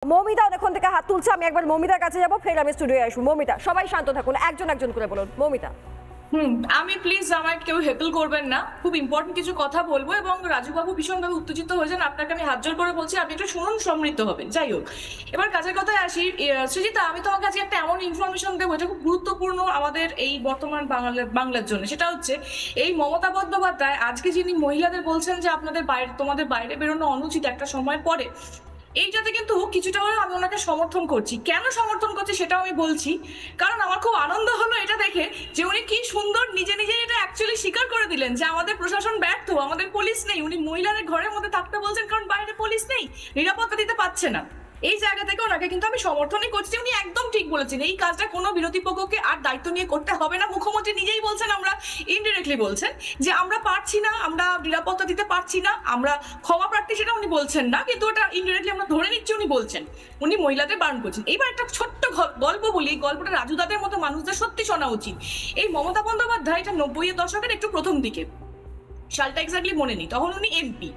মৌমিতা অনেকক্ষণ থেকে হাত তুলছে, আমি একবার মৌমিতার কাছে যাবো, ফের আমি স্টুডিওয়ে আসবো। মৌমিতা, সবাই শান্ত থাকুন, একজন একজন করে বলুন। মৌমিতা। আমি প্লিজ আমার কেউ হেপল করবেন না, খুব ইম্পর্টেন্ট কিছু কথা বলবো এবং রাজুবাবু ভীষণভাবে উত্তেজিত হয়েছেন, আপনাকে আমি হাত জোর করে বলছি আপনি একটু শুনুন, সমৃদ্ধ হবেন। যাই হোক, এবার কাজের কথায় আসি। সৃজিতা, আমি তোমার কাছে একটা এমন ইনফরমেশন দেবো এটা খুব গুরুত্বপূর্ণ আমাদের এই বর্তমান বাংলার জন্য। সেটা হচ্ছে এই মমতা বন্দ্যোপাধ্যায় আজকে যিনি মহিলাদের বলছেন যে আপনাদের বাইরে, তোমাদের বাইরে বেরোনো অনুচিত একটা সময় পরে, এইটাতে কিন্তু কিছুটা হলেও আমি ওনাকে সমর্থন করছি। কেন সমর্থন করছি সেটাও আমি বলছি, কারণ আমার খুব আনন্দ হলো এটা দেখে যে উনি কি সুন্দর নিজে নিজে এটা অ্যাকচুয়ালি স্বীকার করে দিলেন যে আমাদের প্রশাসন ব্যর্থ, আমাদের পুলিশ নেই। উনি মহিলাদের ঘরের মধ্যে থাকতে বলছেন কারণ বাইরে পুলিশ নেই, নিরাপত্তা দিতে পারছে না। এই জায়গা থেকে ওনাকে কিন্তু আমি সমর্থনই করছি। উনি একদম ঠিক বলেছেন, এই কাজটা কোনো বিরোধী পক্ষকে আর দায়িত্ব নিয়ে করতে হবে না। মুখ্যমন্ত্রী নিজেই বলছেন, আমরা ইনডিরেক্টলি বলছেন যে আমরা পারছি না, আমরা নিরাপত্তা দিতে পারছি না, আমরা ক্ষমা প্রার্থী, সেটা উনি বলছেন না, কিন্তু ওটা ইনডিরেক্টলি আমরা ধরে নিচ্ছি উনি বলছেন। উনি মহিলাদের বারণ করছেন। এইবার একটা ছোট্ট গল্প বলি, এই গল্পটা রাজুদাদের মতো মানুষদের সত্যি শোনা উচিত। এই মমতা বন্দ্যোপাধ্যায়, এটা 90-এর দশকের একটু প্রথম দিকে, সালটা এক্স্যাক্টলি মনে নেই, তখন উনি এমপি।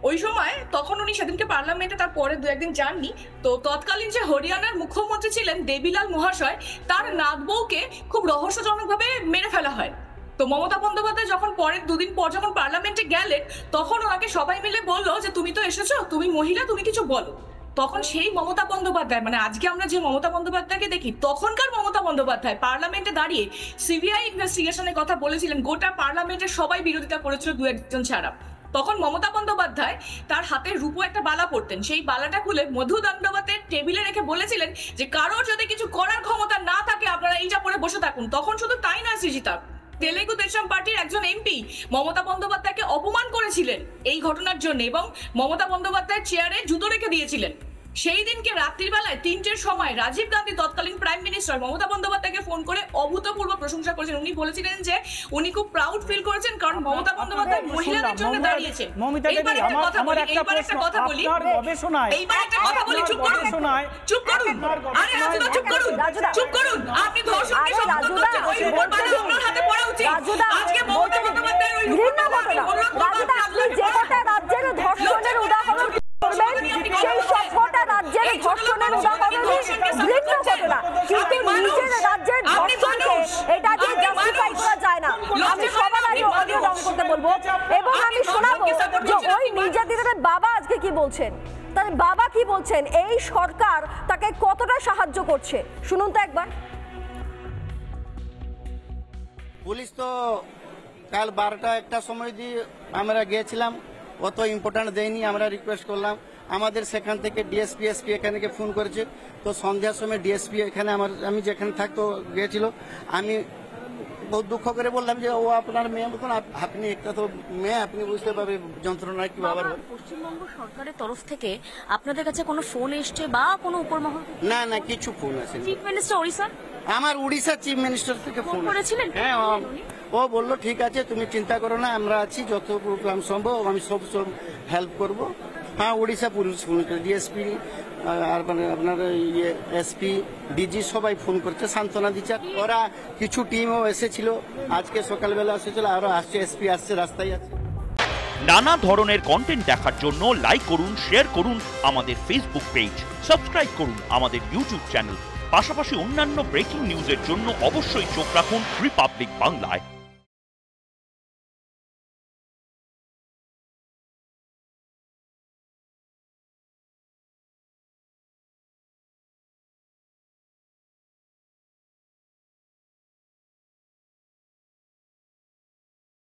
ওই সময় তখন উনি সেদিনকে পার্লামেন্টে, তারপরে দু একদিন যাননি তো, তৎকালীন যে হরিয়ানার মুখ্যমন্ত্রী ছিলেন দেবিলাল মহাশয়, তার নাত বউকে খুব রহস্যজনকভাবে মেরে ফেলা হয়। তো মমতা বন্দ্যোপাধ্যায় যখন পরের দুদিন পর যখন পার্লামেন্টে গেলেন, তখন ওনাকে সবাই মিলে বললো যে তুমি তো এসেছো, তুমি মহিলা, তুমি কিছু বলো। তখন সেই মমতা বন্দ্যোপাধ্যায়, মানে আজকে আমরা যে মমতা বন্দ্যোপাধ্যায়কে দেখি, তখনকার মমতা বন্দ্যোপাধ্যায় পার্লামেন্টে দাঁড়িয়ে সিবিআই ইনভেস্টিগেশনের কথা বলেছিলেন। গোটা পার্লামেন্টের সবাই বিরোধিতা করেছিল, দু একজন ছাড়া। তখন মমতা বন্দ্যোপাধ্যায় তার হাতে রূপো একটা বালা পরতেন, সেই বালাটা খুলে মধু দণ্ডবতের টেবিলে রেখে বলেছিলেন যে কারোর যদি কিছু করার ক্ষমতা না থাকে আপনারা এইটা পরে বসে থাকুন। তখন শুধু তাই না সৃজিতা, তেলেগু দেশম পার্টির একজন এমপি মমতা বন্দ্যোপাধ্যায়কে অপমান করেছিলেন এই ঘটনার জন্য এবং মমতা বন্দ্যোপাধ্যায়ের চেয়ারে জুতো রেখে দিয়েছিলেন। সেই দিনকে রাত্রির বেলায় 3টের সময় রাজীব গান্ধী, তৎকালীন প্রাইম মিনিস্টার, মমতা বন্দ্যোপাধ্যায়কে ফোন করে অভূতপূর্ব প্রশংসা করেছেন। উনি বলেছিলেন যে উনি খুব প্রাউড ফিল করেছেন কারণ মমতা বন্দ্যোপাধ্যায় মহিলাদের জন্য দাঁড়িয়েছেন। এইবার একটা কথা বলি, চুপ করুন, আরে রাজুদা চুপ করুন, আপনি ধর্ষণকে সমর্থন করছেন, ওই উপর বালা আপনার হাতে পড়া উচিত। আজকে মমতা বন্দ্যোপাধ্যায়ের ওই ঘটনা, রাজুদা, আপনি যে কটা রাজ্যের ধর্ষণের উদাহরণ করবেন, সেই সবকটা রাজ্যের ধর্ষণের উদাহরণ ঘৃণ্য ঘটনা, কিন্তু নিজের রাজ্যের ধর্ষণকে এটা দিয়ে জাস্টিফাই করা যায় না। আমি সবার আগে অডিও ডাউন করতে বলবো এবং আমি শোনাবো যে ওই নির্যাতিতার বাবা আজকে কি বলছেন। তার বাবা কি বলছেন, এই সরকার তাকে কতটা সাহায্য করছে, শুনুন তো একবার। পুলিশ তো কাল 12টা-1টা সময় দিয়ে আমরা গিয়েছিলাম, অত ইম্পর্টেন্ট দেয়নি। আমরা রিকোয়েস্ট করলাম, আমাদের সেখান থেকে ডিএসপি এসপি এখানে ফোন করেছে। তো সন্ধ্যার সময় ডিএসপি এখানে আমি যেখানে থাকতো গিয়েছিল। আমি বহুত দুঃখ করে বললাম যে ও আপনার মেয়ে মতন, আপনি একটা তো মেয়ে, আপনি বুঝতে পারবেন যন্ত্রণা কি ব্যাপার। পশ্চিমবঙ্গ সরকারের তরফ থেকে আপনাদের কাছে কোনো ফোন এসছে বা কোনো উপরমহল? না, কিছু ফোন আছে। চিফ মিনিস্টার ওড়িশা, আমার উড়িষ্যা চিফ মিনিস্টার থেকে ফোন করেছিলেন? হ্যাঁ, ও বললো ঠিক আছে, তুমি চিন্তা করো না, আমরা আছি, যত সম্ভব আমি সব হেল্প করব। হ্যাঁ, উড়িষ্যা পুলিশ ফোন করে, ডিএসপি আর আপনার এসপি ডিজি সবাই ফোন করছে, সান্ত্বনা দিচ্ছে। ওরা কিছু টিমও এসেছিল, আজকে সকালবেলা এসেছিল, আরো আসছে, এসপি আসছে, রাস্তায় আছে। নানা ধরনের কন্টেন্ট দেখার জন্য লাইক করুন, শেয়ার করুন আমাদের ফেসবুক পেজ, সাবস্ক্রাইব করুন আমাদের ইউটিউব চ্যানেল। পাশাপাশি অন্যান্য ব্রেকিং নিউজের জন্য অবশ্যই চোখ রাখুন রিপাবলিক বাংলায়।